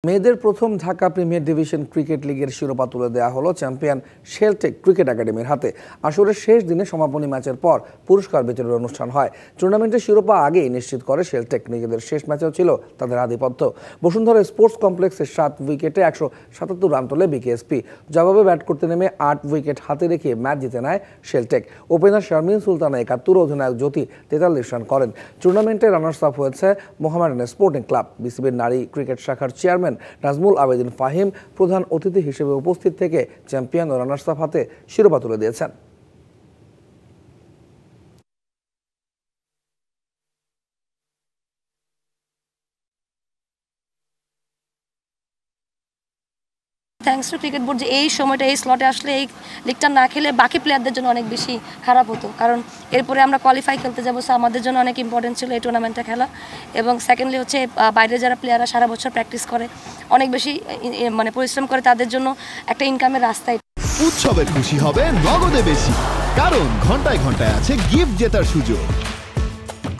মেয়েদের প্রথম Dhaka premier division cricket লিগের শিরোপা তুলে দেওয়া হলো চ্যাম্পিয়ন শেলটেক ক্রিকেট একাডেমির হাতে। আসরের শেষ দিনে সমাপনী ম্যাচের পর পুরস্কার বিতরণের অনুষ্ঠান হয়। টুর্নামেন্টের শিরোপা আগেই নিশ্চিত করে শেলটেক। নিজেদের শেষ ম্যাচেও ছিল তাদের আধিপত্য। বসুন্ধরা স্পোর্টস কমপ্লেক্সে ৭ উইকেটে ১৭৭ রান তোলে বিকেএসপি। জবাবে ব্যাট করতে নেমে ৮ উইকেট হাতে রেখে ম্যাচ জিতে নেয় শেলটেক। ওপেনার শারমিন সুলতানা ৭১, অধিনায়ক জ্যোতি ৪৩ রান করেন। টুর্নামেন্টে রানার্স আপ হয়েছে মোহামেডান স্পোর্টিং ক্লাব। বিসিবির নারী ক্রিকেট শাখার চেয়ারম্যান নাজমুল আবেদিন ফাহিম প্রধান অতিথি হিসেবে উপস্থিত থেকে চ্যাম্পিয়ন ও রানার্স আপ হাতে শিরোপা তুলে দিয়েছেন। থ্যাঙ্কস টু ক্রিকেট বোর্ড যে এই সময়টা এই স্লটে আসলে এই লিগটা না খেলে বাকি প্লেয়ারদের জন্য অনেক বেশি খারাপ হতো, কারণ এরপরে আমরা কোয়ালিফাই খেলতে যাবো, সো আমাদের জন্য অনেক ইম্পর্টেন্ট ছিল এই টুর্নামেন্টটা খেলা। এবং সেকেন্ডলি হচ্ছে বাইরে যারা প্লেয়াররা সারা বছর প্র্যাকটিস করে, অনেক বেশি পরিশ্রম করে, তাদের জন্য একটা ইনকামের রাস্তা। উৎসবের খুশি হবে নগদে বেশি, কারণ ঘন্টায় ঘন্টায় আছে গিফট জেতার সুযোগ।